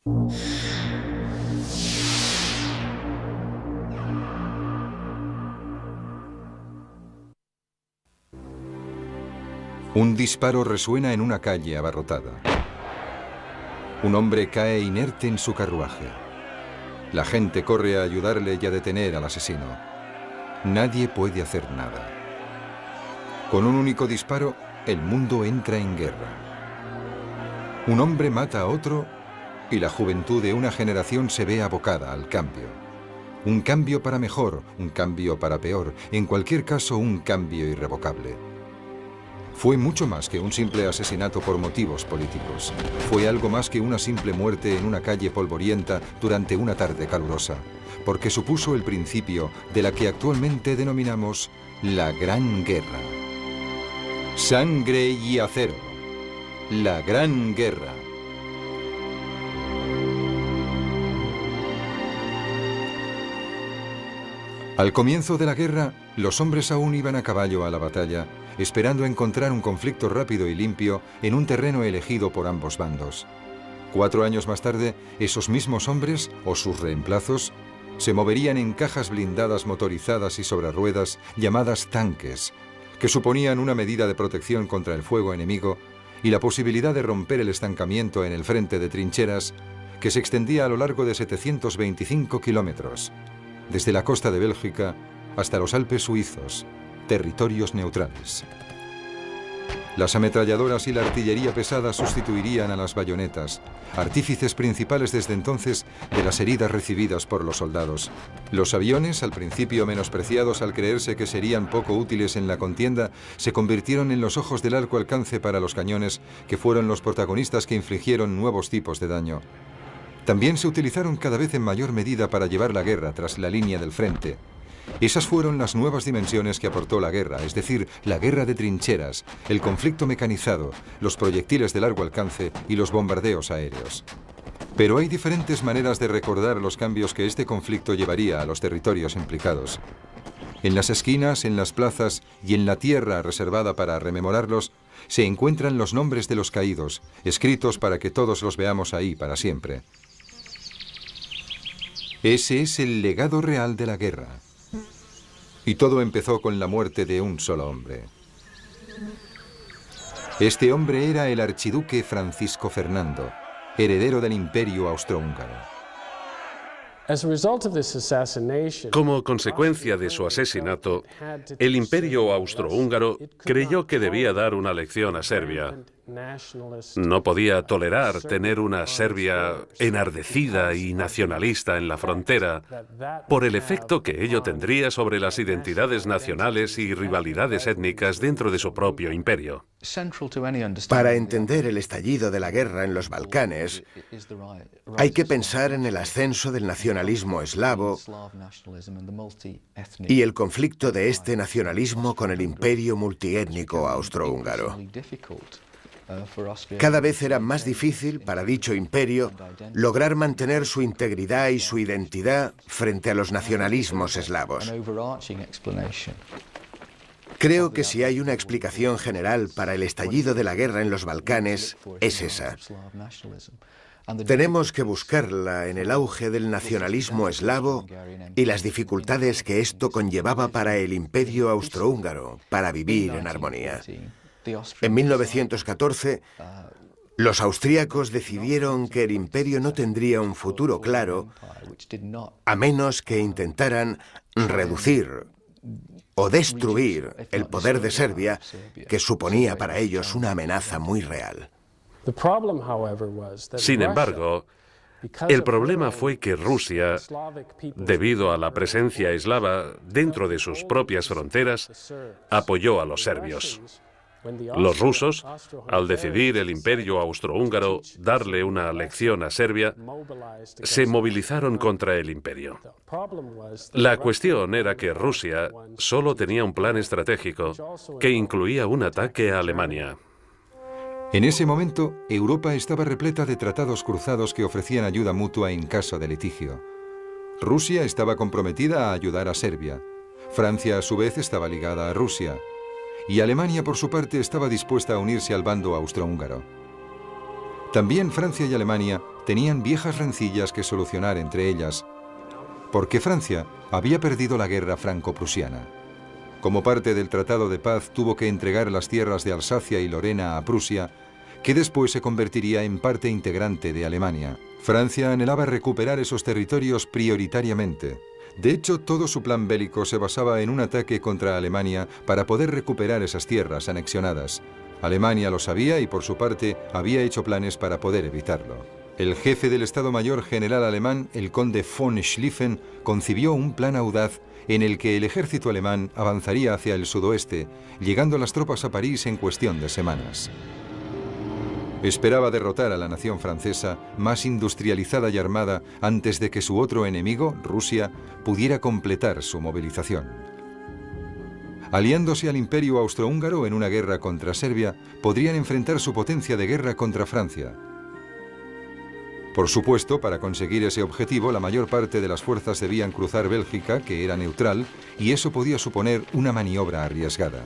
Un disparo resuena en una calle abarrotada. Un hombre cae inerte en su carruaje. La gente corre a ayudarle y a detener al asesino. Nadie puede hacer nada. Con un único disparo, el mundo entra en guerra. Un hombre mata a otro y la juventud de una generación se ve abocada al cambio. Un cambio para mejor, un cambio para peor, en cualquier caso un cambio irrevocable. Fue mucho más que un simple asesinato por motivos políticos. Fue algo más que una simple muerte en una calle polvorienta durante una tarde calurosa, porque supuso el principio de la que actualmente denominamos la Gran Guerra. Sangre y acero. La Gran Guerra. Al comienzo de la guerra, los hombres aún iban a caballo a la batalla, esperando encontrar un conflicto rápido y limpio en un terreno elegido por ambos bandos. 4 años más tarde, esos mismos hombres, o sus reemplazos, se moverían en cajas blindadas motorizadas y sobre ruedas llamadas tanques, que suponían una medida de protección contra el fuego enemigo y la posibilidad de romper el estancamiento en el frente de trincheras que se extendía a lo largo de 725 kilómetros, desde la costa de Bélgica hasta los Alpes suizos, territorios neutrales. Las ametralladoras y la artillería pesada sustituirían a las bayonetas, artífices principales desde entonces de las heridas recibidas por los soldados. Los aviones, al principio menospreciados al creerse que serían poco útiles en la contienda, se convirtieron en los ojos del largo alcance para los cañones, que fueron los protagonistas que infligieron nuevos tipos de daño. También se utilizaron cada vez en mayor medida para llevar la guerra tras la línea del frente. Esas fueron las nuevas dimensiones que aportó la guerra, es decir, la guerra de trincheras, el conflicto mecanizado, los proyectiles de largo alcance y los bombardeos aéreos. Pero hay diferentes maneras de recordar los cambios que este conflicto llevaría a los territorios implicados. En las esquinas, en las plazas y en la tierra reservada para rememorarlos, se encuentran los nombres de los caídos, escritos para que todos los veamos ahí para siempre. Ese es el legado real de la guerra. Y todo empezó con la muerte de un solo hombre. Este hombre era el archiduque Francisco Fernando, heredero del Imperio Austrohúngaro. Como consecuencia de su asesinato, el Imperio Austrohúngaro creyó que debía dar una lección a Serbia. No podía tolerar tener una Serbia enardecida y nacionalista en la frontera por el efecto que ello tendría sobre las identidades nacionales y rivalidades étnicas dentro de su propio imperio. Para entender el estallido de la guerra en los Balcanes, hay que pensar en el ascenso del nacionalismo eslavo y el conflicto de este nacionalismo con el imperio multiétnico austrohúngaro. Cada vez era más difícil para dicho imperio lograr mantener su integridad y su identidad frente a los nacionalismos eslavos. Creo que si hay una explicación general para el estallido de la guerra en los Balcanes, es esa. Tenemos que buscarla en el auge del nacionalismo eslavo y las dificultades que esto conllevaba para el imperio austrohúngaro para vivir en armonía. En 1914, los austríacos decidieron que el imperio no tendría un futuro claro a menos que intentaran reducir o destruir el poder de Serbia, que suponía para ellos una amenaza muy real. Sin embargo, el problema fue que Rusia, debido a la presencia eslava dentro de sus propias fronteras, apoyó a los serbios. Los rusos, al decidir el imperio austrohúngaro darle una lección a Serbia, se movilizaron contra el imperio. La cuestión era que Rusia solo tenía un plan estratégico que incluía un ataque a Alemania. En ese momento, Europa estaba repleta de tratados cruzados que ofrecían ayuda mutua en caso de litigio. Rusia estaba comprometida a ayudar a Serbia. Francia, a su vez, estaba ligada a Rusia. Y Alemania, por su parte, estaba dispuesta a unirse al bando austrohúngaro. También Francia y Alemania tenían viejas rencillas que solucionar entre ellas, porque Francia había perdido la guerra franco-prusiana. Como parte del Tratado de Paz, tuvo que entregar las tierras de Alsacia y Lorena a Prusia, que después se convertiría en parte integrante de Alemania. Francia anhelaba recuperar esos territorios prioritariamente. De hecho, todo su plan bélico se basaba en un ataque contra Alemania para poder recuperar esas tierras anexionadas. Alemania lo sabía y, por su parte, había hecho planes para poder evitarlo. El jefe del Estado Mayor general alemán, el conde von Schlieffen, concibió un plan audaz en el que el ejército alemán avanzaría hacia el sudoeste, llegando las tropas a París en cuestión de semanas. Esperaba derrotar a la nación francesa, más industrializada y armada, antes de que su otro enemigo, Rusia, pudiera completar su movilización. Aliándose al Imperio Austrohúngaro en una guerra contra Serbia, podrían enfrentar su potencia de guerra contra Francia. Por supuesto, para conseguir ese objetivo, la mayor parte de las fuerzas debían cruzar Bélgica, que era neutral, y eso podía suponer una maniobra arriesgada.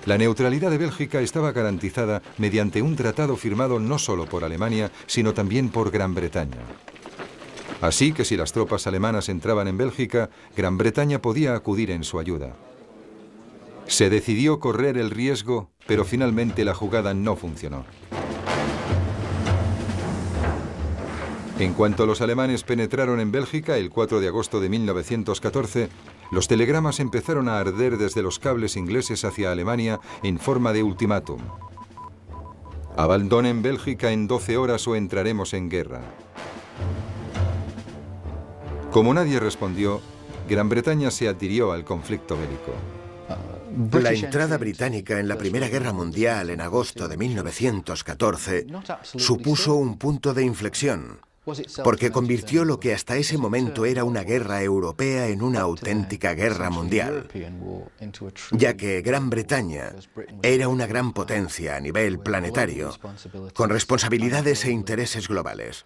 La neutralidad de Bélgica estaba garantizada mediante un tratado firmado no solo por Alemania, sino también por Gran Bretaña. Así que si las tropas alemanas entraban en Bélgica, Gran Bretaña podía acudir en su ayuda. Se decidió correr el riesgo, pero finalmente la jugada no funcionó. En cuanto los alemanes penetraron en Bélgica el 4 de agosto de 1914, los telegramas empezaron a arder desde los cables ingleses hacia Alemania en forma de ultimátum. Abandonen Bélgica en 12 horas o entraremos en guerra. Como nadie respondió, Gran Bretaña se adhirió al conflicto bélico. La entrada británica en la Primera Guerra Mundial en agosto de 1914 supuso un punto de inflexión, porque convirtió lo que hasta ese momento era una guerra europea en una auténtica guerra mundial, ya que Gran Bretaña era una gran potencia a nivel planetario, con responsabilidades e intereses globales.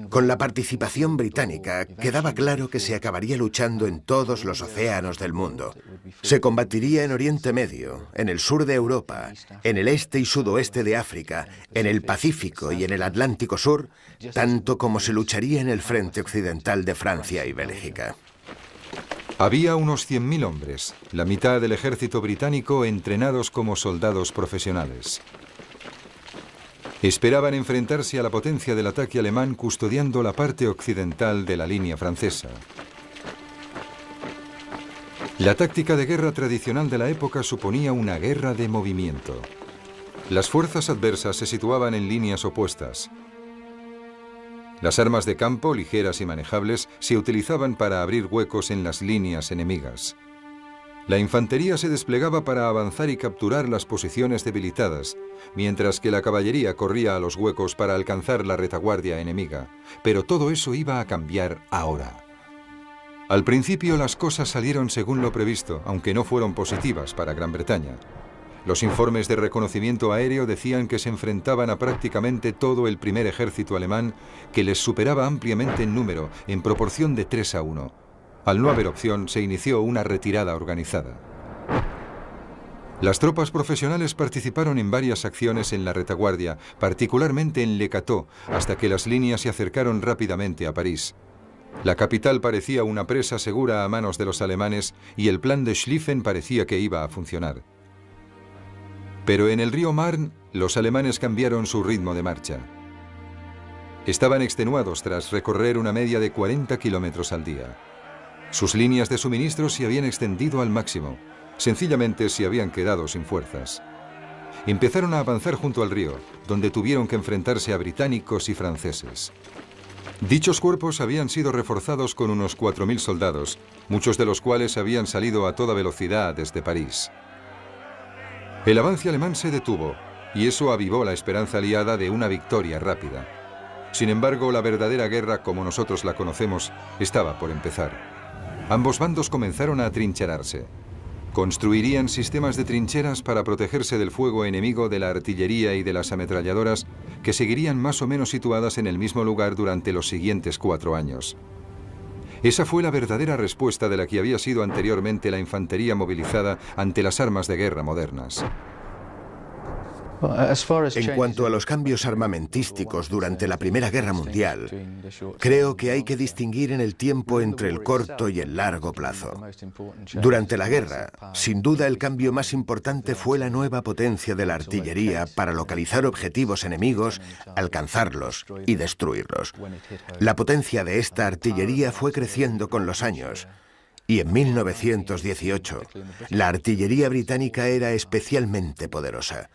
Con la participación británica quedaba claro que se acabaría luchando en todos los océanos del mundo. Se combatiría en Oriente Medio, en el sur de Europa, en el este y sudoeste de África, en el Pacífico y en el Atlántico Sur, tanto como se lucharía en el frente occidental de Francia y Bélgica. Había unos 100.000 hombres, la mitad del ejército británico entrenados como soldados profesionales. Esperaban enfrentarse a la potencia del ataque alemán custodiando la parte occidental de la línea francesa. La táctica de guerra tradicional de la época suponía una guerra de movimiento. Las fuerzas adversas se situaban en líneas opuestas. Las armas de campo, ligeras y manejables, se utilizaban para abrir huecos en las líneas enemigas. La infantería se desplegaba para avanzar y capturar las posiciones debilitadas, mientras que la caballería corría a los huecos para alcanzar la retaguardia enemiga. Pero todo eso iba a cambiar ahora. Al principio las cosas salieron según lo previsto, aunque no fueron positivas para Gran Bretaña. Los informes de reconocimiento aéreo decían que se enfrentaban a prácticamente todo el primer ejército alemán, que les superaba ampliamente en número, en proporción de 3-1. Al no haber opción, se inició una retirada organizada. Las tropas profesionales participaron en varias acciones en la retaguardia, particularmente en Le Cateau, hasta que las líneas se acercaron rápidamente a París. La capital parecía una presa segura a manos de los alemanes y el plan de Schlieffen parecía que iba a funcionar. Pero en el río Marne, los alemanes cambiaron su ritmo de marcha. Estaban extenuados tras recorrer una media de 40 kilómetros al día. Sus líneas de suministro se habían extendido al máximo. Sencillamente se habían quedado sin fuerzas. Empezaron a avanzar junto al río, donde tuvieron que enfrentarse a británicos y franceses. Dichos cuerpos habían sido reforzados con unos 4.000 soldados, muchos de los cuales habían salido a toda velocidad desde París. El avance alemán se detuvo, y eso avivó la esperanza aliada de una victoria rápida. Sin embargo, la verdadera guerra, como nosotros la conocemos, estaba por empezar. Ambos bandos comenzaron a atrincherarse. Construirían sistemas de trincheras para protegerse del fuego enemigo de la artillería y de las ametralladoras, que seguirían más o menos situadas en el mismo lugar durante los siguientes 4 años. Esa fue la verdadera respuesta de la que había sido anteriormente la infantería movilizada ante las armas de guerra modernas. En cuanto a los cambios armamentísticos durante la Primera Guerra Mundial, creo que hay que distinguir en el tiempo entre el corto y el largo plazo. Durante la guerra, sin duda el cambio más importante fue la nueva potencia de la artillería para localizar objetivos enemigos, alcanzarlos y destruirlos. La potencia de esta artillería fue creciendo con los años. Y en 1918, la artillería británica era especialmente poderosa.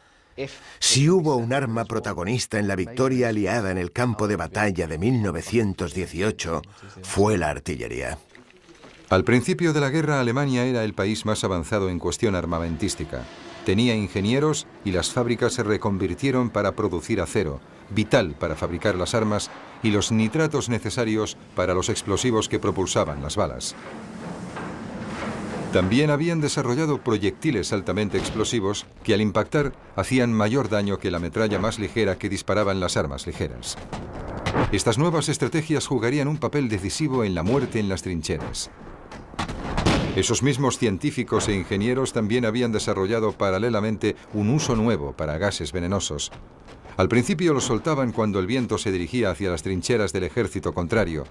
Si hubo un arma protagonista en la victoria aliada en el campo de batalla de 1918, fue la artillería. Al principio de la guerra, Alemania era el país más avanzado en cuestión armamentística. Tenía ingenieros y las fábricas se reconvirtieron para producir acero, vital para fabricar las armas, y los nitratos necesarios para los explosivos que propulsaban las balas. También habían desarrollado proyectiles altamente explosivos que al impactar hacían mayor daño que la metralla más ligera que disparaban las armas ligeras. Estas nuevas estrategias jugarían un papel decisivo en la muerte en las trincheras. Esos mismos científicos e ingenieros también habían desarrollado paralelamente un uso nuevo para gases venenosos. Al principio los soltaban cuando el viento se dirigía hacia las trincheras del ejército contrario,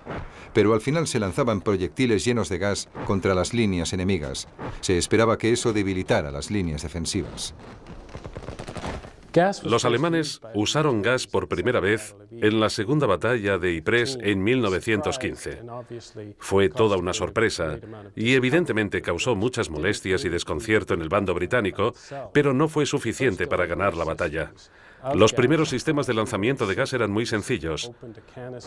pero al final se lanzaban proyectiles llenos de gas contra las líneas enemigas. Se esperaba que eso debilitara las líneas defensivas. Los alemanes usaron gas por primera vez en la segunda batalla de Ypres en 1915. Fue toda una sorpresa y evidentemente causó muchas molestias y desconcierto en el bando británico, pero no fue suficiente para ganar la batalla. Los primeros sistemas de lanzamiento de gas eran muy sencillos.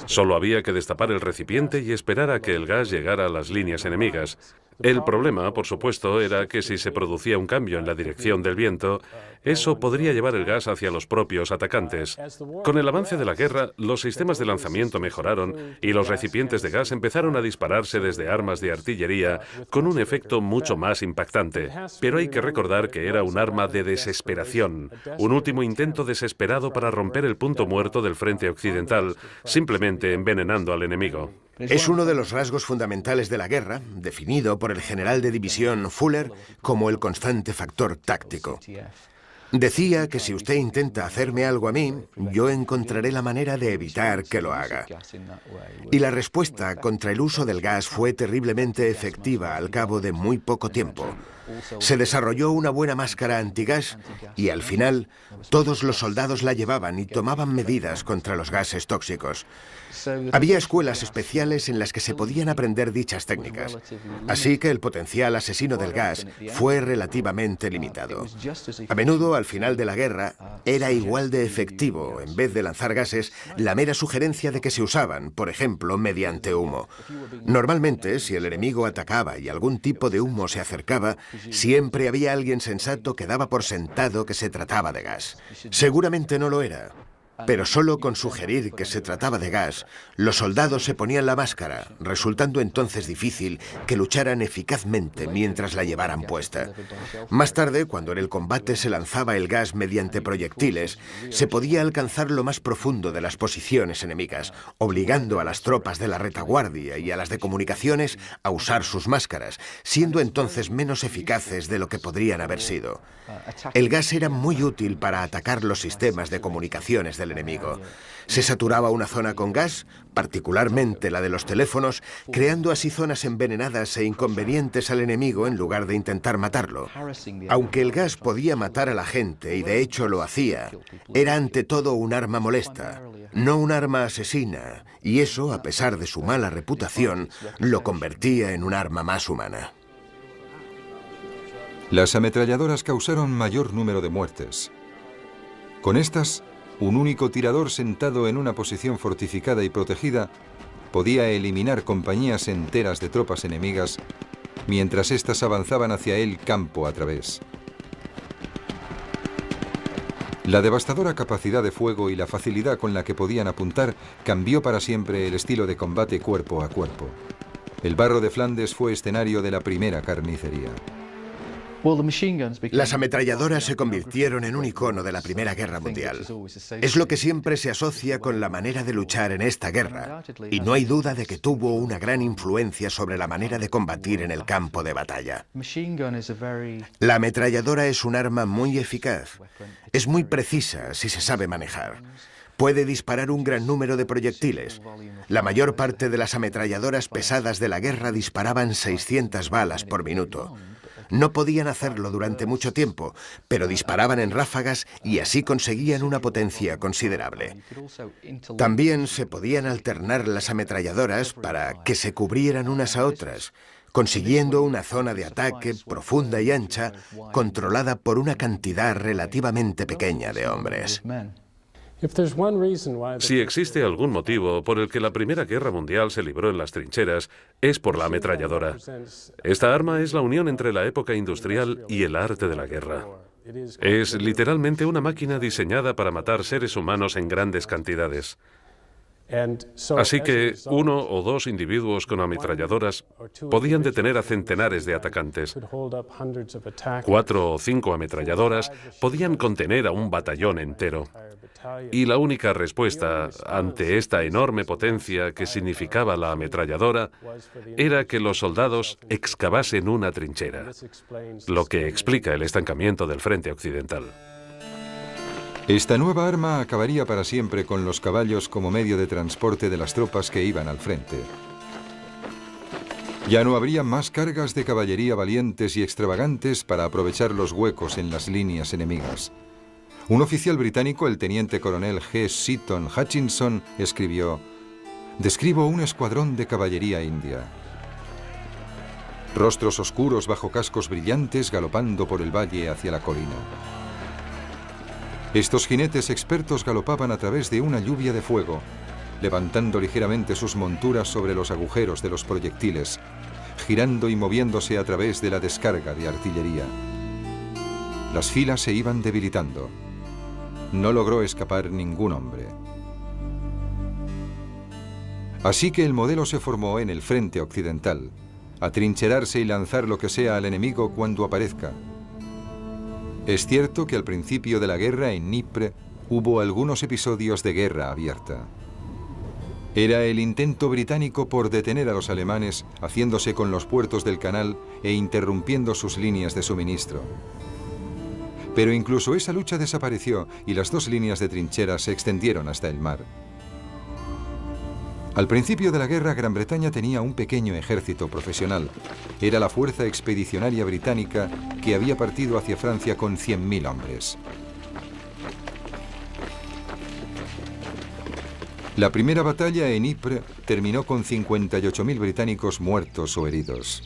Solo había que destapar el recipiente y esperar a que el gas llegara a las líneas enemigas. El problema, por supuesto, era que si se producía un cambio en la dirección del viento, eso podría llevar el gas hacia los propios atacantes. Con el avance de la guerra, los sistemas de lanzamiento mejoraron y los recipientes de gas empezaron a dispararse desde armas de artillería con un efecto mucho más impactante. Pero hay que recordar que era un arma de desesperación, un último intento desesperado para romper el punto muerto del frente occidental, simplemente envenenando al enemigo. Es uno de los rasgos fundamentales de la guerra, definido por el general de división Fuller como el constante factor táctico. Decía que si usted intenta hacerme algo a mí, yo encontraré la manera de evitar que lo haga. Y la respuesta contra el uso del gas fue terriblemente efectiva al cabo de muy poco tiempo. Se desarrolló una buena máscara antigas y al final todos los soldados la llevaban y tomaban medidas contra los gases tóxicos. Había escuelas especiales en las que se podían aprender dichas técnicas, así que el potencial asesino del gas fue relativamente limitado. A menudo, al final de la guerra, era igual de efectivo, en vez de lanzar gases, la mera sugerencia de que se usaban, por ejemplo, mediante humo. Normalmente, si el enemigo atacaba y algún tipo de humo se acercaba, siempre había alguien sensato que daba por sentado que se trataba de gas. Seguramente no lo era. Pero solo con sugerir que se trataba de gas, los soldados se ponían la máscara, resultando entonces difícil que lucharan eficazmente mientras la llevaran puesta. Más tarde, cuando en el combate se lanzaba el gas mediante proyectiles, se podía alcanzar lo más profundo de las posiciones enemigas, obligando a las tropas de la retaguardia y a las de comunicaciones a usar sus máscaras, siendo entonces menos eficaces de lo que podrían haber sido. El gas era muy útil para atacar los sistemas de comunicaciones del enemigo. Se saturaba una zona con gas, particularmente la de los teléfonos, creando así zonas envenenadas e inconvenientes al enemigo en lugar de intentar matarlo. Aunque el gas podía matar a la gente, y de hecho lo hacía, era ante todo un arma molesta, no un arma asesina, y eso, a pesar de su mala reputación, lo convertía en un arma más humana. Las ametralladoras causaron mayor número de muertes. Con estas, un único tirador sentado en una posición fortificada y protegida podía eliminar compañías enteras de tropas enemigas mientras éstas avanzaban hacia él campo a través. La devastadora capacidad de fuego y la facilidad con la que podían apuntar cambió para siempre el estilo de combate cuerpo a cuerpo. El barro de Flandes fue escenario de la primera carnicería. Las ametralladoras se convirtieron en un icono de la Primera Guerra Mundial. Es lo que siempre se asocia con la manera de luchar en esta guerra, y no hay duda de que tuvo una gran influencia sobre la manera de combatir en el campo de batalla. La ametralladora es un arma muy eficaz. Es muy precisa si se sabe manejar. Puede disparar un gran número de proyectiles. La mayor parte de las ametralladoras pesadas de la guerra disparaban 600 balas por minuto. No podían hacerlo durante mucho tiempo, pero disparaban en ráfagas y así conseguían una potencia considerable. También se podían alternar las ametralladoras para que se cubrieran unas a otras, consiguiendo una zona de ataque profunda y ancha, controlada por una cantidad relativamente pequeña de hombres. Si existe algún motivo por el que la Primera Guerra Mundial se libró en las trincheras, es por la ametralladora. Esta arma es la unión entre la época industrial y el arte de la guerra. Es literalmente una máquina diseñada para matar seres humanos en grandes cantidades. Así que 1 o 2 individuos con ametralladoras podían detener a centenares de atacantes. 4 o 5 ametralladoras podían contener a un batallón entero. Y la única respuesta ante esta enorme potencia que significaba la ametralladora era que los soldados excavasen una trinchera, lo que explica el estancamiento del frente occidental. Esta nueva arma acabaría para siempre con los caballos como medio de transporte de las tropas que iban al frente. Ya no habría más cargas de caballería valientes y extravagantes para aprovechar los huecos en las líneas enemigas. Un oficial británico, el teniente coronel G. Seaton Hutchinson, escribió: «Describo un escuadrón de caballería india. Rostros oscuros bajo cascos brillantes galopando por el valle hacia la colina. Estos jinetes expertos galopaban a través de una lluvia de fuego, levantando ligeramente sus monturas sobre los agujeros de los proyectiles, girando y moviéndose a través de la descarga de artillería. Las filas se iban debilitando. No logró escapar ningún hombre. Así que el modelo se formó en el frente occidental, atrincherarse y lanzar lo que sea al enemigo cuando aparezca. Es cierto que al principio de la guerra en Dnieper hubo algunos episodios de guerra abierta. Era el intento británico por detener a los alemanes, haciéndose con los puertos del canal e interrumpiendo sus líneas de suministro. Pero incluso esa lucha desapareció y las 2 líneas de trincheras se extendieron hasta el mar. Al principio de la guerra, Gran Bretaña tenía un pequeño ejército profesional. Era la fuerza expedicionaria británica que había partido hacia Francia con 100.000 hombres. La primera batalla en Ypres terminó con 58.000 británicos muertos o heridos.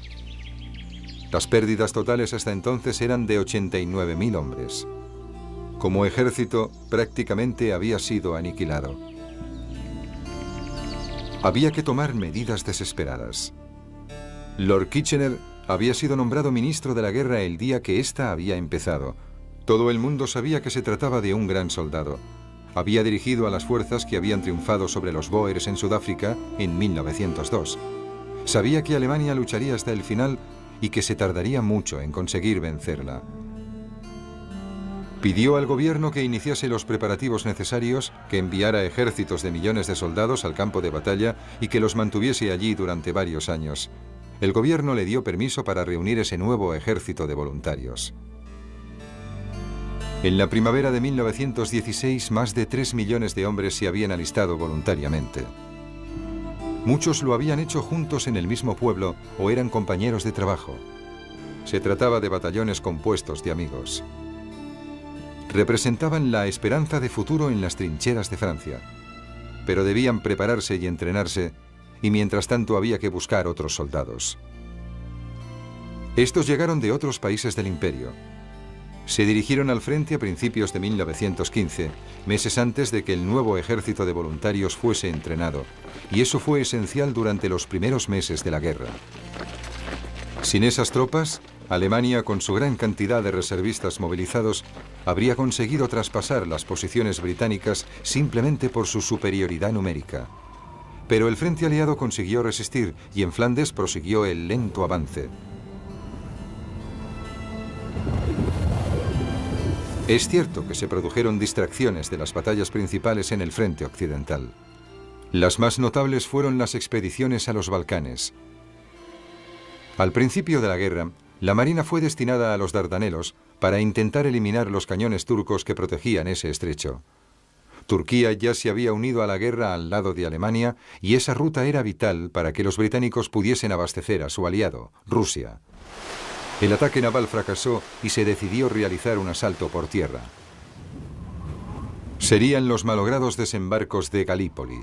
Las pérdidas totales hasta entonces eran de 89.000 hombres. Como ejército, prácticamente había sido aniquilado. Había que tomar medidas desesperadas. Lord Kitchener había sido nombrado ministro de la guerra el día que ésta había empezado. Todo el mundo sabía que se trataba de un gran soldado. Había dirigido a las fuerzas que habían triunfado sobre los Boers en Sudáfrica en 1902. Sabía que Alemania lucharía hasta el final y que se tardaría mucho en conseguir vencerla. Pidió al gobierno que iniciase los preparativos necesarios, que enviara ejércitos de millones de soldados al campo de batalla y que los mantuviese allí durante varios años. El gobierno le dio permiso para reunir ese nuevo ejército de voluntarios. En la primavera de 1916, más de 3 millones de hombres se habían alistado voluntariamente. Muchos lo habían hecho juntos en el mismo pueblo o eran compañeros de trabajo. Se trataba de batallones compuestos de amigos. Representaban la esperanza de futuro en las trincheras de Francia, pero debían prepararse y entrenarse, y mientras tanto había que buscar otros soldados. Estos llegaron de otros países del imperio. Se dirigieron al frente a principios de 1915, meses antes de que el nuevo ejército de voluntarios fuese entrenado, y eso fue esencial durante los primeros meses de la guerra. Sin esas tropas, Alemania, con su gran cantidad de reservistas movilizados, habría conseguido traspasar las posiciones británicas simplemente por su superioridad numérica. Pero el frente aliado consiguió resistir y en Flandes prosiguió el lento avance. Es cierto que se produjeron distracciones de las batallas principales en el frente occidental. Las más notables fueron las expediciones a los Balcanes. Al principio de la guerra, la marina fue destinada a los Dardanelos para intentar eliminar los cañones turcos que protegían ese estrecho. Turquía ya se había unido a la guerra al lado de Alemania y esa ruta era vital para que los británicos pudiesen abastecer a su aliado, Rusia. El ataque naval fracasó y se decidió realizar un asalto por tierra. Serían los malogrados desembarcos de Galípoli.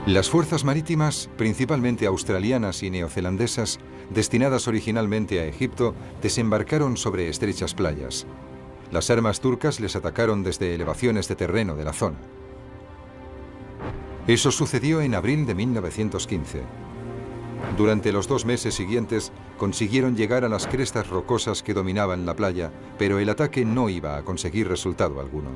Las fuerzas marítimas, principalmente australianas y neozelandesas, destinadas originalmente a Egipto, desembarcaron sobre estrechas playas. Las armas turcas les atacaron desde elevaciones de terreno de la zona. Eso sucedió en abril de 1915. Durante los 2 meses siguientes consiguieron llegar a las crestas rocosas que dominaban la playa, pero el ataque no iba a conseguir resultado alguno.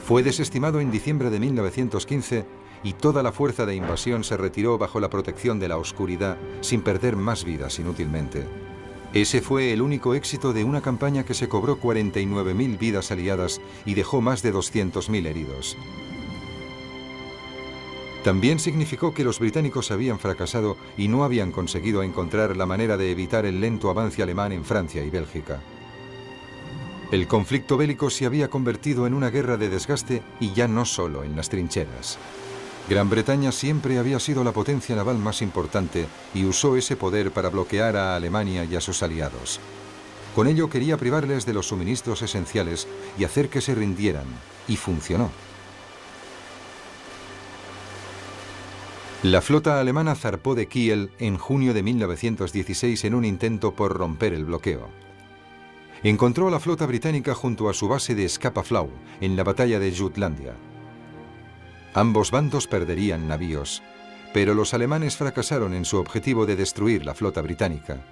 Fue desestimado en diciembre de 1915 y toda la fuerza de invasión se retiró bajo la protección de la oscuridad sin perder más vidas inútilmente. Ese fue el único éxito de una campaña que se cobró 49.000 vidas aliadas y dejó más de 200.000 heridos. También significó que los británicos habían fracasado y no habían conseguido encontrar la manera de evitar el lento avance alemán en Francia y Bélgica. El conflicto bélico se había convertido en una guerra de desgaste y ya no solo en las trincheras. Gran Bretaña siempre había sido la potencia naval más importante y usó ese poder para bloquear a Alemania y a sus aliados. Con ello quería privarles de los suministros esenciales y hacer que se rindieran, y funcionó. La flota alemana zarpó de Kiel en junio de 1916 en un intento por romper el bloqueo. Encontró a la flota británica junto a su base de Scapa Flow, en la batalla de Jutlandia. Ambos bandos perderían navíos, pero los alemanes fracasaron en su objetivo de destruir la flota británica.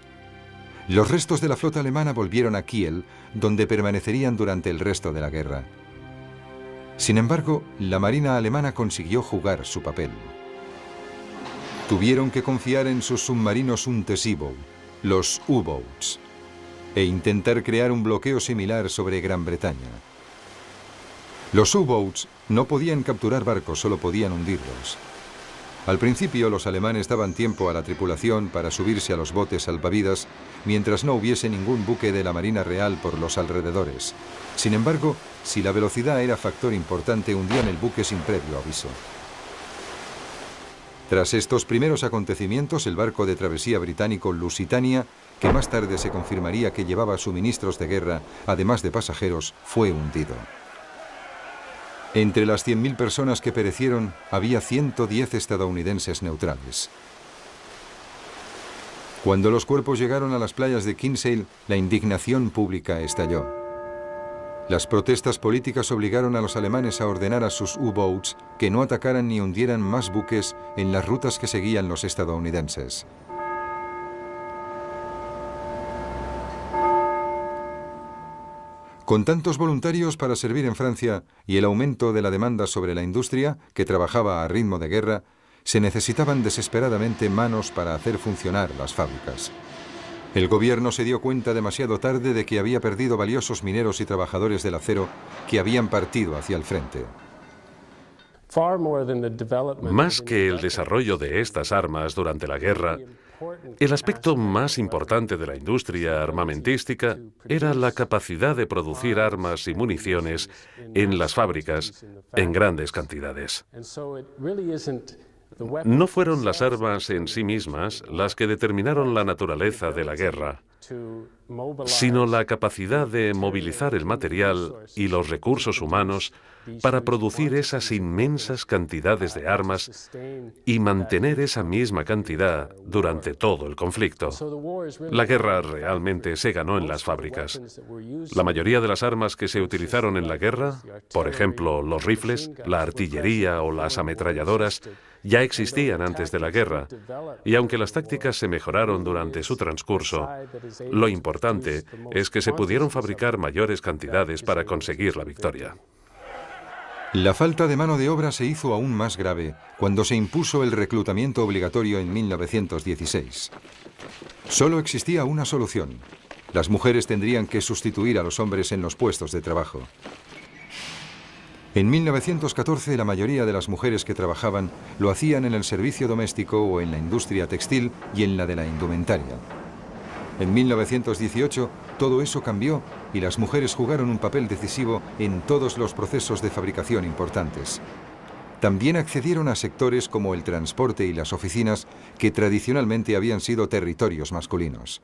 Los restos de la flota alemana volvieron a Kiel, donde permanecerían durante el resto de la guerra. Sin embargo, la marina alemana consiguió jugar su papel. Tuvieron que confiar en sus submarinos Unterseeboot, los U-Boats, e intentar crear un bloqueo similar sobre Gran Bretaña. Los U-Boats no podían capturar barcos, solo podían hundirlos. Al principio, los alemanes daban tiempo a la tripulación para subirse a los botes salvavidas mientras no hubiese ningún buque de la Marina Real por los alrededores. Sin embargo, si la velocidad era factor importante, hundían el buque sin previo aviso. Tras estos primeros acontecimientos, el barco de travesía británico Lusitania, que más tarde se confirmaría que llevaba suministros de guerra, además de pasajeros, fue hundido. Entre las 100.000 personas que perecieron, había 110 estadounidenses neutrales. Cuando los cuerpos llegaron a las playas de Kinsale, la indignación pública estalló. Las protestas políticas obligaron a los alemanes a ordenar a sus U-Boats que no atacaran ni hundieran más buques en las rutas que seguían los estadounidenses. Con tantos voluntarios para servir en Francia y el aumento de la demanda sobre la industria, que trabajaba a ritmo de guerra, se necesitaban desesperadamente manos para hacer funcionar las fábricas. El gobierno se dio cuenta demasiado tarde de que había perdido valiosos mineros y trabajadores del acero que habían partido hacia el frente. Más que el desarrollo de estas armas durante la guerra, el aspecto más importante de la industria armamentística era la capacidad de producir armas y municiones en las fábricas en grandes cantidades. No fueron las armas en sí mismas las que determinaron la naturaleza de la guerra, sino la capacidad de movilizar el material y los recursos humanos para producir esas inmensas cantidades de armas y mantener esa misma cantidad durante todo el conflicto. La guerra realmente se ganó en las fábricas. La mayoría de las armas que se utilizaron en la guerra, por ejemplo, los rifles, la artillería o las ametralladoras, ya existían antes de la guerra, y aunque las tácticas se mejoraron durante su transcurso, lo importante es que se pudieron fabricar mayores cantidades para conseguir la victoria. La falta de mano de obra se hizo aún más grave cuando se impuso el reclutamiento obligatorio en 1916. Solo existía una solución: Las mujeres tendrían que sustituir a los hombres en los puestos de trabajo. En 1914 la mayoría de las mujeres que trabajaban lo hacían en el servicio doméstico o en la industria textil y en la de la indumentaria. En 1918 todo eso cambió y las mujeres jugaron un papel decisivo en todos los procesos de fabricación importantes. También accedieron a sectores como el transporte y las oficinas que tradicionalmente habían sido territorios masculinos.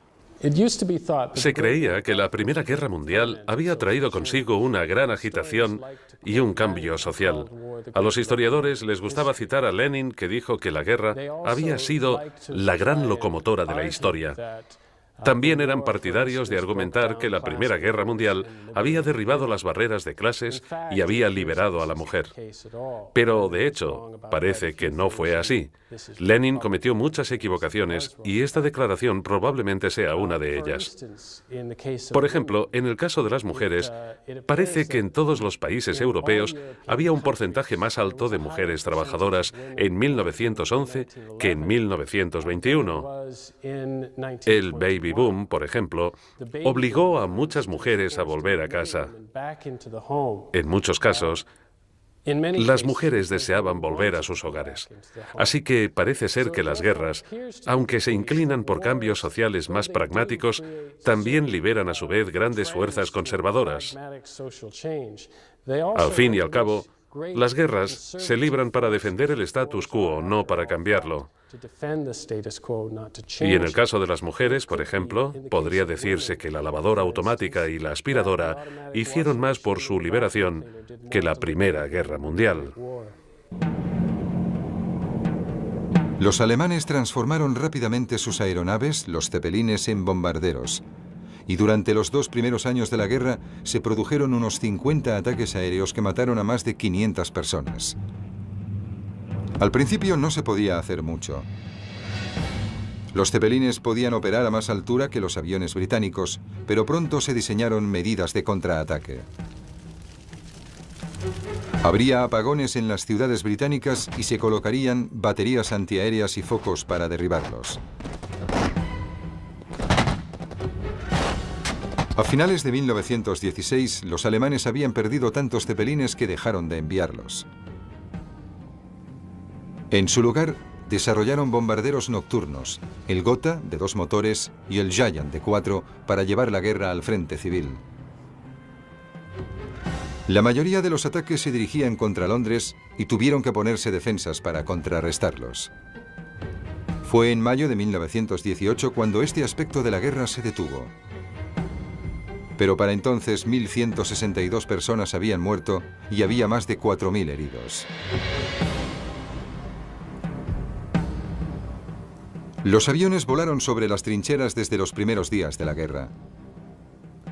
Se creía que la Primera Guerra Mundial había traído consigo una gran agitación y un cambio social. A los historiadores les gustaba citar a Lenin, que dijo que la guerra había sido la gran locomotora de la historia. También eran partidarios de argumentar que la Primera Guerra Mundial había derribado las barreras de clases y había liberado a la mujer. Pero, de hecho, parece que no fue así. Lenin cometió muchas equivocaciones y esta declaración probablemente sea una de ellas. Por ejemplo, en el caso de las mujeres, parece que en todos los países europeos había un porcentaje más alto de mujeres trabajadoras en 1911 que en 1921. El baby boom, por ejemplo, obligó a muchas mujeres a volver a casa. En muchos casos, las mujeres deseaban volver a sus hogares. Así que parece ser que las guerras, aunque se inclinan por cambios sociales más pragmáticos, también liberan a su vez grandes fuerzas conservadoras. Al fin y al cabo, las guerras se libran para defender el status quo, no para cambiarlo. Y en el caso de las mujeres, por ejemplo, podría decirse que la lavadora automática y la aspiradora hicieron más por su liberación que la Primera Guerra Mundial. Los alemanes transformaron rápidamente sus aeronaves, los Zeppelines, en bombarderos. Y durante los 2 primeros años de la guerra se produjeron unos 50 ataques aéreos que mataron a más de 500 personas. Al principio no se podía hacer mucho. Los Zeppelines podían operar a más altura que los aviones británicos, pero pronto se diseñaron medidas de contraataque. Habría apagones en las ciudades británicas y se colocarían baterías antiaéreas y focos para derribarlos. A finales de 1916, los alemanes habían perdido tantos Zeppelines que dejaron de enviarlos. En su lugar, desarrollaron bombarderos nocturnos, el Gotha, de 2 motores, y el Giant, de 4, para llevar la guerra al frente civil. La mayoría de los ataques se dirigían contra Londres y tuvieron que ponerse defensas para contrarrestarlos. Fue en mayo de 1918 cuando este aspecto de la guerra se detuvo. Pero para entonces 1.162 personas habían muerto y había más de 4.000 heridos. Los aviones volaron sobre las trincheras desde los primeros días de la guerra.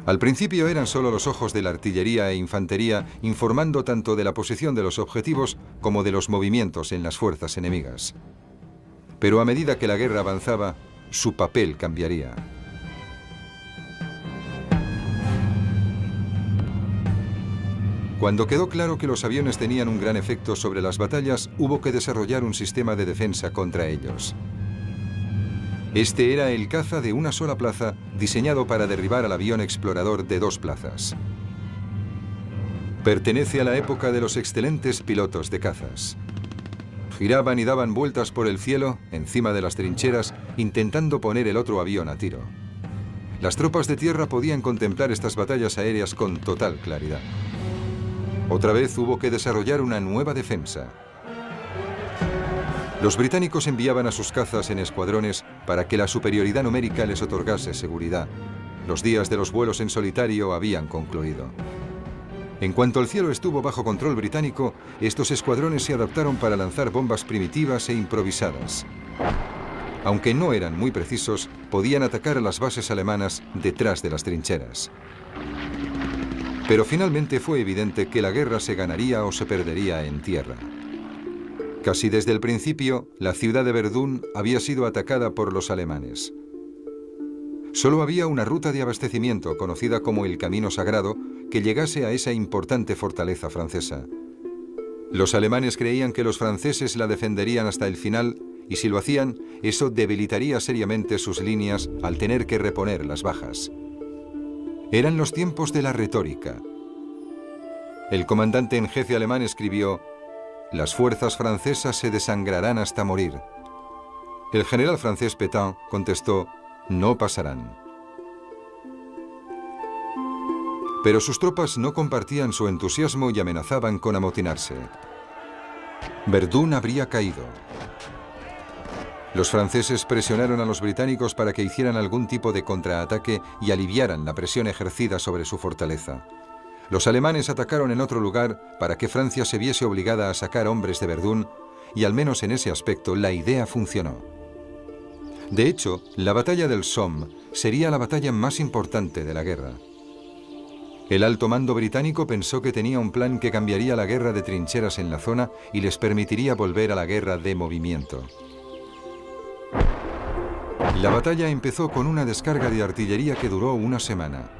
Al principio eran solo los ojos de la artillería e infantería informando tanto de la posición de los objetivos como de los movimientos en las fuerzas enemigas. Pero a medida que la guerra avanzaba, su papel cambiaría. Cuando quedó claro que los aviones tenían un gran efecto sobre las batallas, hubo que desarrollar un sistema de defensa contra ellos. Este era el caza de una sola plaza, diseñado para derribar al avión explorador de 2 plazas. Pertenece a la época de los excelentes pilotos de cazas. Giraban y daban vueltas por el cielo, encima de las trincheras, intentando poner el otro avión a tiro. Las tropas de tierra podían contemplar estas batallas aéreas con total claridad. Otra vez hubo que desarrollar una nueva defensa. Los británicos enviaban a sus cazas en escuadrones para que la superioridad numérica les otorgase seguridad. Los días de los vuelos en solitario habían concluido. En cuanto el cielo estuvo bajo control británico, estos escuadrones se adaptaron para lanzar bombas primitivas e improvisadas. Aunque no eran muy precisos, podían atacar a las bases alemanas detrás de las trincheras. Pero finalmente fue evidente que la guerra se ganaría o se perdería en tierra. Casi desde el principio, la ciudad de Verdún había sido atacada por los alemanes. Solo había una ruta de abastecimiento, conocida como el Camino Sagrado, que llegase a esa importante fortaleza francesa. Los alemanes creían que los franceses la defenderían hasta el final, y si lo hacían, eso debilitaría seriamente sus líneas al tener que reponer las bajas. Eran los tiempos de la retórica. El comandante en jefe alemán escribió: «Las fuerzas francesas se desangrarán hasta morir». El general francés Pétain contestó: «No pasarán». Pero sus tropas no compartían su entusiasmo y amenazaban con amotinarse. Verdún habría caído. Los franceses presionaron a los británicos para que hicieran algún tipo de contraataque y aliviaran la presión ejercida sobre su fortaleza. Los alemanes atacaron en otro lugar para que Francia se viese obligada a sacar hombres de Verdún, y al menos en ese aspecto la idea funcionó. De hecho, la batalla del Somme sería la batalla más importante de la guerra. El alto mando británico pensó que tenía un plan que cambiaría la guerra de trincheras en la zona y les permitiría volver a la guerra de movimiento. La batalla empezó con una descarga de artillería que duró una semana.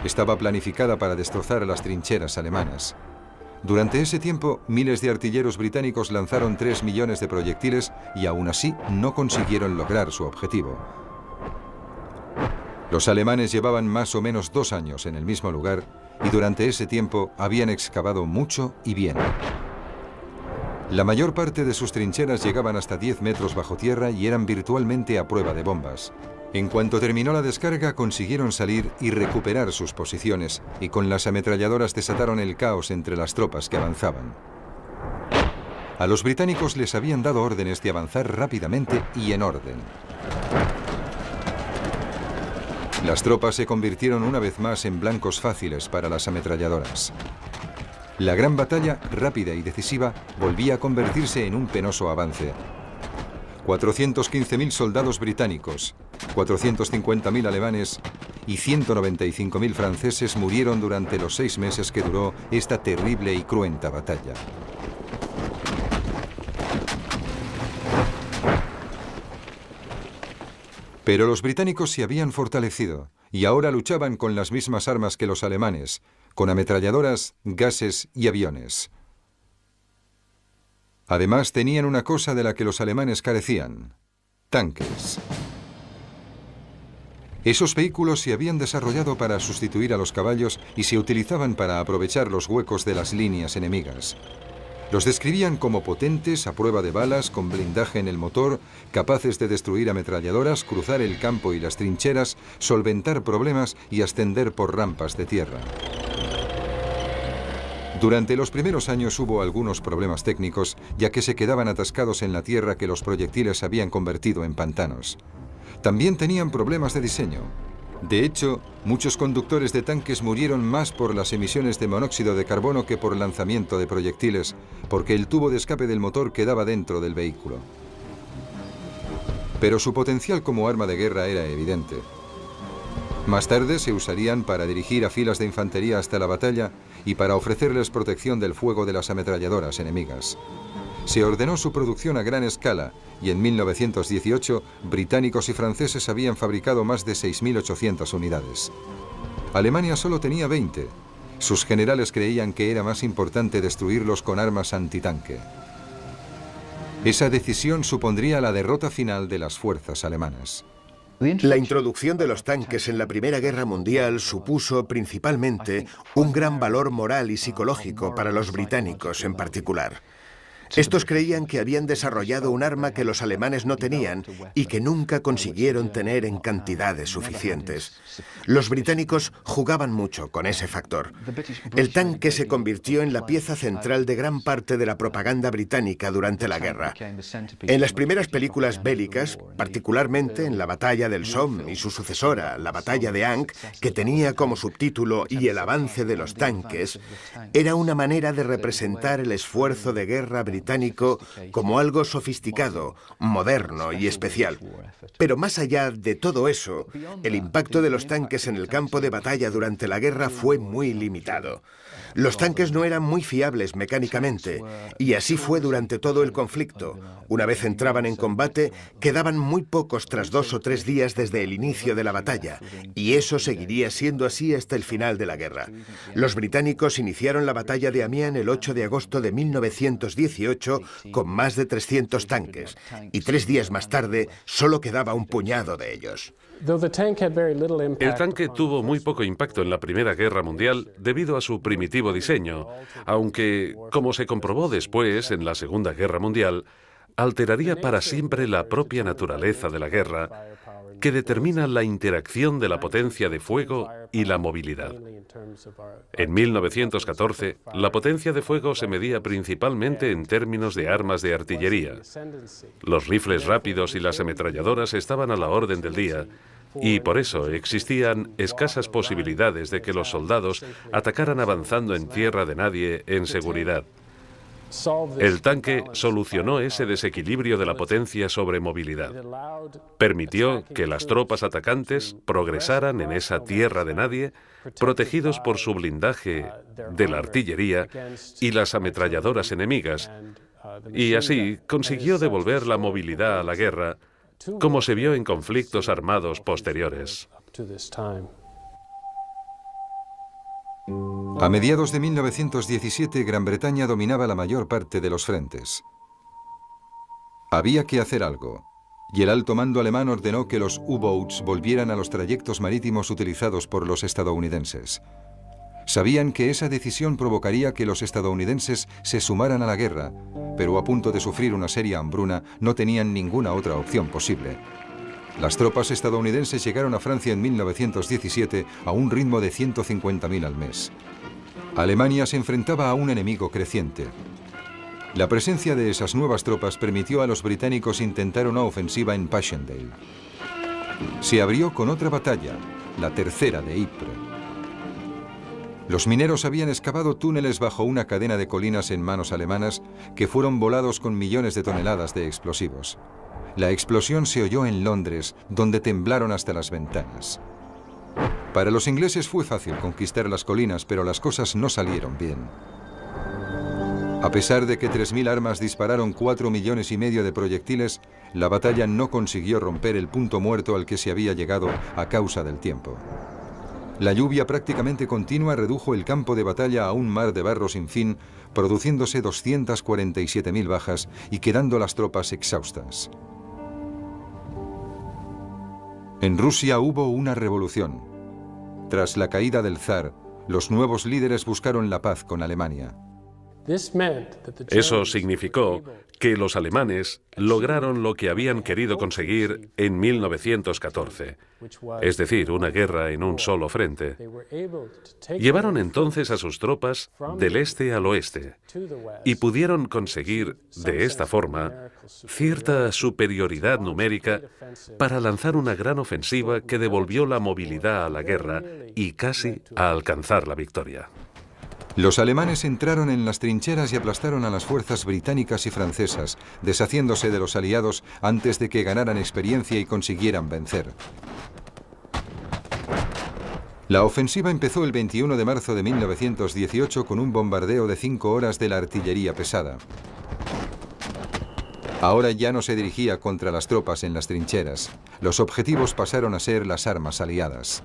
Estaba planificada para destrozar las trincheras alemanas. Durante ese tiempo, miles de artilleros británicos lanzaron 3 millones de proyectiles y aún así no consiguieron lograr su objetivo. Los alemanes llevaban más o menos 2 años en el mismo lugar y durante ese tiempo habían excavado mucho y bien. La mayor parte de sus trincheras llegaban hasta 10 metros bajo tierra y eran virtualmente a prueba de bombas. En cuanto terminó la descarga, consiguieron salir y recuperar sus posiciones, y con las ametralladoras desataron el caos entre las tropas que avanzaban. A los británicos les habían dado órdenes de avanzar rápidamente y en orden. Las tropas se convirtieron una vez más en blancos fáciles para las ametralladoras. La gran batalla, rápida y decisiva, volvía a convertirse en un penoso avance. 415.000 soldados británicos, 450.000 alemanes y 195.000 franceses murieron durante los 6 meses que duró esta terrible y cruenta batalla. Pero los británicos se habían fortalecido y ahora luchaban con las mismas armas que los alemanes, con ametralladoras, gases y aviones. Además, tenían una cosa de la que los alemanes carecían: tanques. Esos vehículos se habían desarrollado para sustituir a los caballos y se utilizaban para aprovechar los huecos de las líneas enemigas. Los describían como potentes, a prueba de balas, con blindaje en el motor, capaces de destruir ametralladoras, cruzar el campo y las trincheras, solventar problemas y ascender por rampas de tierra. Durante los primeros años hubo algunos problemas técnicos, ya que se quedaban atascados en la tierra que los proyectiles habían convertido en pantanos. También tenían problemas de diseño. De hecho, muchos conductores de tanques murieron más por las emisiones de monóxido de carbono que por lanzamiento de proyectiles, porque el tubo de escape del motor quedaba dentro del vehículo. Pero su potencial como arma de guerra era evidente. Más tarde se usarían para dirigir a filas de infantería hasta la batalla y para ofrecerles protección del fuego de las ametralladoras enemigas. Se ordenó su producción a gran escala y en 1918 británicos y franceses habían fabricado más de 6.800 unidades. Alemania solo tenía 20. Sus generales creían que era más importante destruirlos con armas antitanque. Esa decisión supondría la derrota final de las fuerzas alemanas. La introducción de los tanques en la Primera Guerra Mundial supuso principalmente un gran valor moral y psicológico para los británicos en particular. Estos creían que habían desarrollado un arma que los alemanes no tenían y que nunca consiguieron tener en cantidades suficientes. Los británicos jugaban mucho con ese factor. El tanque se convirtió en la pieza central de gran parte de la propaganda británica durante la guerra. En las primeras películas bélicas, particularmente en la batalla del Somme y su sucesora, la batalla de Ancre, que tenía como subtítulo "Y el avance de los tanques", era una manera de representar el esfuerzo de guerra británico como algo sofisticado, moderno y especial. Pero más allá de todo eso, el impacto de los tanques en el campo de batalla durante la guerra fue muy limitado. Los tanques no eran muy fiables mecánicamente, y así fue durante todo el conflicto. Una vez entraban en combate, quedaban muy pocos tras 2 o 3 días desde el inicio de la batalla, y eso seguiría siendo así hasta el final de la guerra. Los británicos iniciaron la batalla de Amiens el 8 de agosto de 1918 1918 con más de 300 tanques, y 3 días más tarde solo quedaba un puñado de ellos. El tanque tuvo muy poco impacto en la Primera Guerra Mundial debido a su primitivo diseño, aunque, como se comprobó después en la Segunda Guerra Mundial, alteraría para siempre la propia naturaleza de la guerra, que determina la interacción de la potencia de fuego y la movilidad. En 1914, la potencia de fuego se medía principalmente en términos de armas de artillería. Los rifles rápidos y las ametralladoras estaban a la orden del día, y por eso existían escasas posibilidades de que los soldados atacaran avanzando en tierra de nadie en seguridad. El tanque solucionó ese desequilibrio de la potencia sobre movilidad. Permitió que las tropas atacantes progresaran en esa tierra de nadie, protegidos por su blindaje de la artillería y las ametralladoras enemigas, y así consiguió devolver la movilidad a la guerra, como se vio en conflictos armados posteriores. A mediados de 1917, Gran Bretaña dominaba la mayor parte de los frentes. Había que hacer algo, y el alto mando alemán ordenó que los U-boats volvieran a los trayectos marítimos utilizados por los estadounidenses. Sabían que esa decisión provocaría que los estadounidenses se sumaran a la guerra, pero a punto de sufrir una seria hambruna no tenían ninguna otra opción posible. Las tropas estadounidenses llegaron a Francia en 1917 a un ritmo de 150.000 al mes. Alemania se enfrentaba a un enemigo creciente. La presencia de esas nuevas tropas permitió a los británicos intentar una ofensiva en Passchendaele. Se abrió con otra batalla, la tercera de Ypres. Los mineros habían excavado túneles bajo una cadena de colinas en manos alemanas que fueron volados con millones de toneladas de explosivos. La explosión se oyó en Londres, donde temblaron hasta las ventanas. Para los ingleses fue fácil conquistar las colinas, pero las cosas no salieron bien. A pesar de que 3.000 armas dispararon 4,5 millones de proyectiles, la batalla no consiguió romper el punto muerto al que se había llegado a causa del tiempo. La lluvia prácticamente continua redujo el campo de batalla a un mar de barro sin fin, produciéndose 247.000 bajas y quedando las tropas exhaustas. En Rusia hubo una revolución. Tras la caída del zar, los nuevos líderes buscaron la paz con Alemania. Eso significó que los alemanes lograron lo que habían querido conseguir en 1914, es decir, una guerra en un solo frente. Llevaron entonces a sus tropas del este al oeste y pudieron conseguir, de esta forma, cierta superioridad numérica para lanzar una gran ofensiva que devolvió la movilidad a la guerra y casi a alcanzar la victoria. Los alemanes entraron en las trincheras y aplastaron a las fuerzas británicas y francesas, deshaciéndose de los aliados antes de que ganaran experiencia y consiguieran vencer. La ofensiva empezó el 21 de marzo de 1918 con un bombardeo de 5 horas de la artillería pesada. Ahora ya no se dirigía contra las tropas en las trincheras. Los objetivos pasaron a ser las armas aliadas.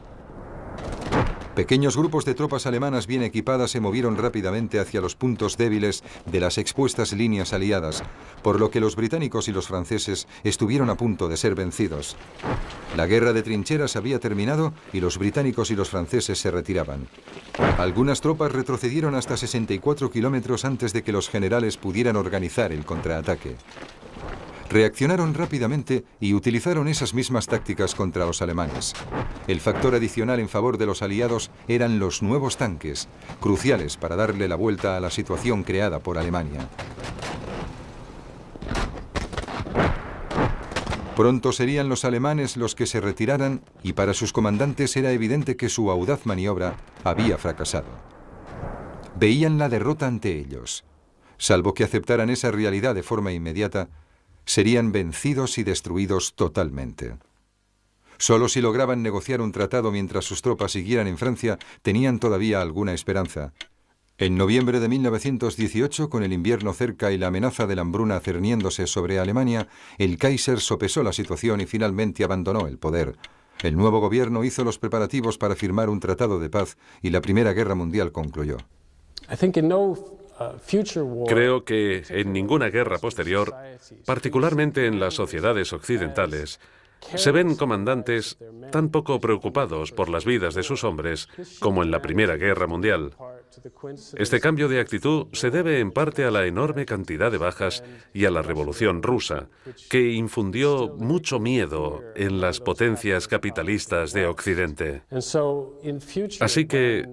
Pequeños grupos de tropas alemanas bien equipadas se movieron rápidamente hacia los puntos débiles de las expuestas líneas aliadas, por lo que los británicos y los franceses estuvieron a punto de ser vencidos. La guerra de trincheras había terminado y los británicos y los franceses se retiraban. Algunas tropas retrocedieron hasta 64 kilómetros antes de que los generales pudieran organizar el contraataque. Reaccionaron rápidamente y utilizaron esas mismas tácticas contra los alemanes. El factor adicional en favor de los aliados eran los nuevos tanques, cruciales para darle la vuelta a la situación creada por Alemania. Pronto serían los alemanes los que se retiraran y para sus comandantes era evidente que su audaz maniobra había fracasado. Veían la derrota ante ellos. Salvo que aceptaran esa realidad de forma inmediata, serían vencidos y destruidos totalmente. Solo si lograban negociar un tratado mientras sus tropas siguieran en Francia, tenían todavía alguna esperanza. En noviembre de 1918, con el invierno cerca y la amenaza de la hambruna cerniéndose sobre Alemania, el Kaiser sopesó la situación y finalmente abandonó el poder. El nuevo gobierno hizo los preparativos para firmar un tratado de paz y la Primera Guerra Mundial concluyó. Creo que en ninguna guerra posterior, particularmente en las sociedades occidentales, se ven comandantes tan poco preocupados por las vidas de sus hombres como en la Primera Guerra Mundial. Este cambio de actitud se debe en parte a la enorme cantidad de bajas y a la Revolución Rusa, que infundió mucho miedo en las potencias capitalistas de Occidente. Así que,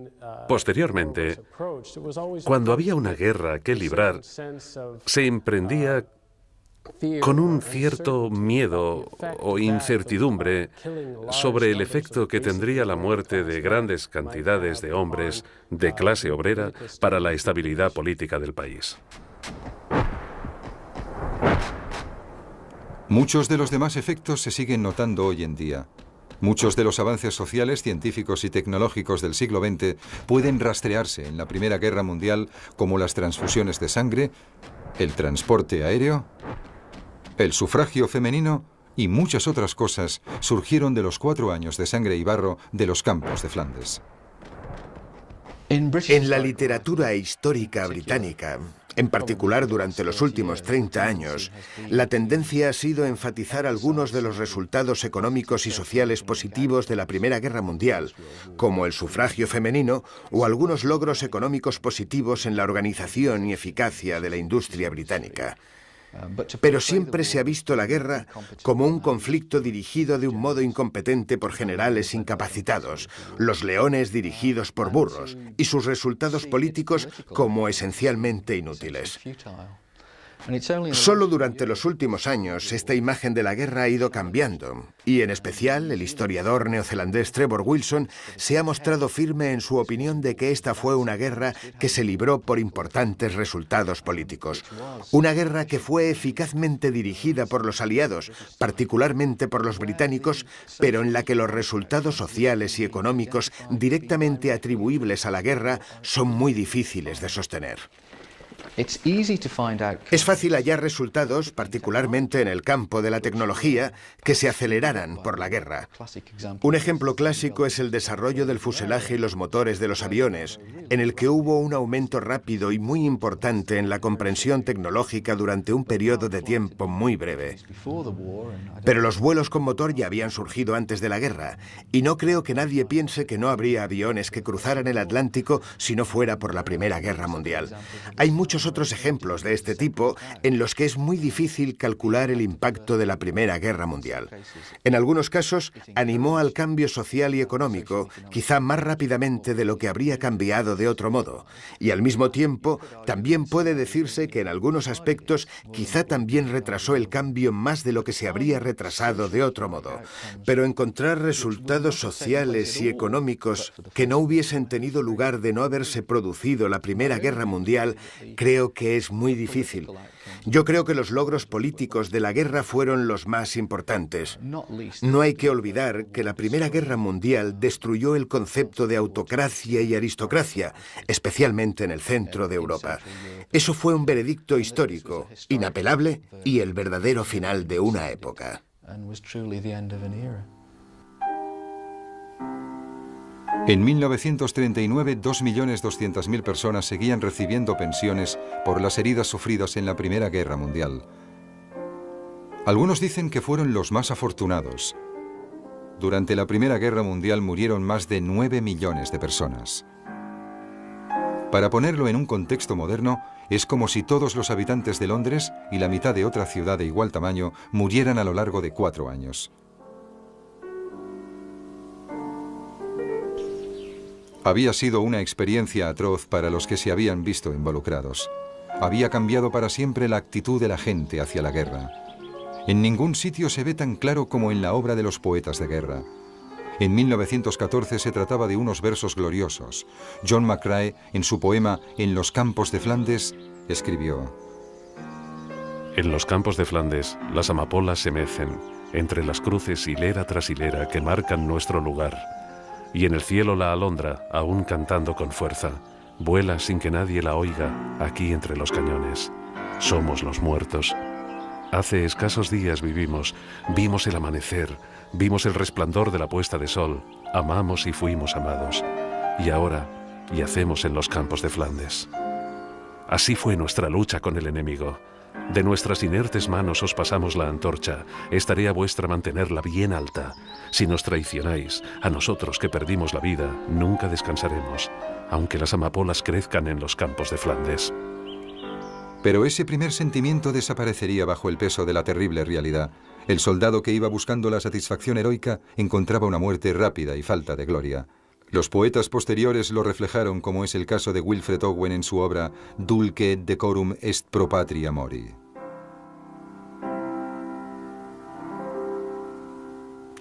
posteriormente, cuando había una guerra que librar, se emprendía con un cierto miedo o incertidumbre sobre el efecto que tendría la muerte de grandes cantidades de hombres de clase obrera para la estabilidad política del país. Muchos de los demás efectos se siguen notando hoy en día. Muchos de los avances sociales, científicos y tecnológicos del siglo XX pueden rastrearse en la Primera Guerra Mundial, como las transfusiones de sangre, el transporte aéreo, el sufragio femenino y muchas otras cosas surgieron de los 4 años de sangre y barro de los campos de Flandes. En la literatura histórica británica, en particular durante los últimos 30 años, la tendencia ha sido enfatizar algunos de los resultados económicos y sociales positivos de la Primera Guerra Mundial, como el sufragio femenino o algunos logros económicos positivos en la organización y eficacia de la industria británica. Pero siempre se ha visto la guerra como un conflicto dirigido de un modo incompetente por generales incapacitados, los leones dirigidos por burros, y sus resultados políticos como esencialmente inútiles. Solo durante los últimos años esta imagen de la guerra ha ido cambiando, y en especial el historiador neozelandés Trevor Wilson se ha mostrado firme en su opinión de que esta fue una guerra que se libró por importantes resultados políticos. Una guerra que fue eficazmente dirigida por los aliados, particularmente por los británicos, pero en la que los resultados sociales y económicos directamente atribuibles a la guerra son muy difíciles de sostener. Es fácil hallar resultados, particularmente en el campo de la tecnología, que se aceleraran por la guerra. Un ejemplo clásico es el desarrollo del fuselaje y los motores de los aviones, en el que hubo un aumento rápido y muy importante en la comprensión tecnológica durante un periodo de tiempo muy breve. Pero los vuelos con motor ya habían surgido antes de la guerra, y no creo que nadie piense que no habría aviones que cruzaran el Atlántico si no fuera por la Primera Guerra Mundial. Hay muchos otros ejemplos de este tipo en los que es muy difícil calcular el impacto de la Primera Guerra Mundial. En algunos casos, animó al cambio social y económico, quizá más rápidamente de lo que habría cambiado de otro modo, y al mismo tiempo, también puede decirse que en algunos aspectos quizá también retrasó el cambio más de lo que se habría retrasado de otro modo. Pero encontrar resultados sociales y económicos que no hubiesen tenido lugar de no haberse producido la Primera Guerra Mundial, creo que es muy difícil. Yo creo que los logros políticos de la guerra fueron los más importantes. No hay que olvidar que la Primera Guerra Mundial destruyó el concepto de autocracia y aristocracia, especialmente en el centro de Europa. Eso fue un veredicto histórico, inapelable y el verdadero final de una época. En 1939, 2.200.000 personas seguían recibiendo pensiones por las heridas sufridas en la Primera Guerra Mundial. Algunos dicen que fueron los más afortunados. Durante la Primera Guerra Mundial murieron más de 9 millones de personas. Para ponerlo en un contexto moderno, es como si todos los habitantes de Londres y la mitad de otra ciudad de igual tamaño murieran a lo largo de 4 años. Había sido una experiencia atroz para los que se habían visto involucrados. Había cambiado para siempre la actitud de la gente hacia la guerra. En ningún sitio se ve tan claro como en la obra de los poetas de guerra. En 1914 se trataba de unos versos gloriosos. John McCrae, en su poema En los campos de Flandes, escribió: En los campos de Flandes, las amapolas se mecen, entre las cruces hilera tras hilera que marcan nuestro lugar. Y en el cielo la alondra, aún cantando con fuerza, vuela sin que nadie la oiga, aquí entre los cañones. Somos los muertos. Hace escasos días vimos el amanecer, vimos el resplandor de la puesta de sol, amamos y fuimos amados. Y ahora yacemos en los campos de Flandes. Así fue nuestra lucha con el enemigo. De nuestras inertes manos os pasamos la antorcha. Es tarea vuestra mantenerla bien alta. Si nos traicionáis, a nosotros que perdimos la vida, nunca descansaremos, aunque las amapolas crezcan en los campos de Flandes. Pero ese primer sentimiento desaparecería bajo el peso de la terrible realidad. El soldado que iba buscando la satisfacción heroica encontraba una muerte rápida y falta de gloria. Los poetas posteriores lo reflejaron, como es el caso de Wilfred Owen en su obra Dulce et decorum est pro patria mori.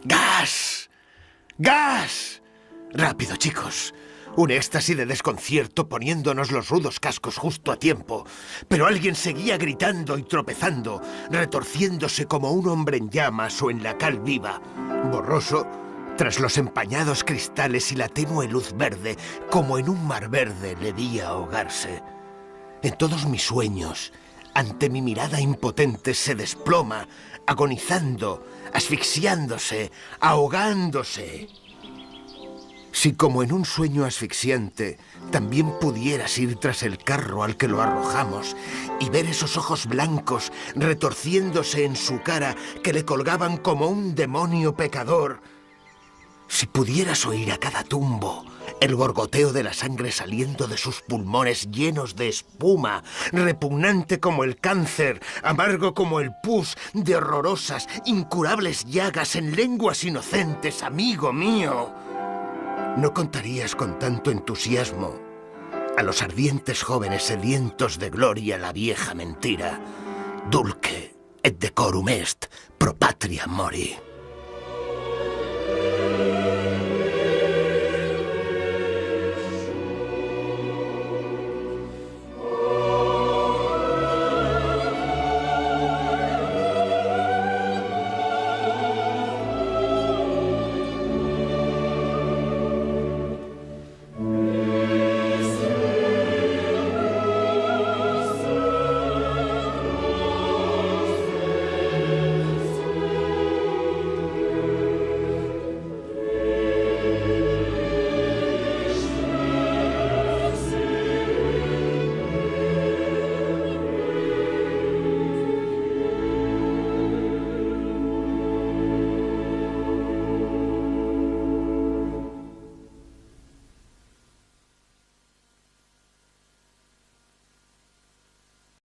¡Gas! ¡Gas! ¡Rápido, chicos! Un éxtasis de desconcierto poniéndonos los rudos cascos justo a tiempo. Pero alguien seguía gritando y tropezando, retorciéndose como un hombre en llamas o en la cal viva. Borroso, tras los empañados cristales y la tenue luz verde, como en un mar verde le vi ahogarse. En todos mis sueños, ante mi mirada impotente, se desploma, agonizando, asfixiándose, ahogándose. Si como en un sueño asfixiante también pudieras ir tras el carro al que lo arrojamos y ver esos ojos blancos retorciéndose en su cara que le colgaban como un demonio pecador, si pudieras oír a cada tumbo el gorgoteo de la sangre saliendo de sus pulmones llenos de espuma, repugnante como el cáncer, amargo como el pus, de horrorosas, incurables llagas en lenguas inocentes, amigo mío, no contarías con tanto entusiasmo a los ardientes jóvenes sedientos de gloria la vieja mentira. Dulce et decorum est pro patria mori.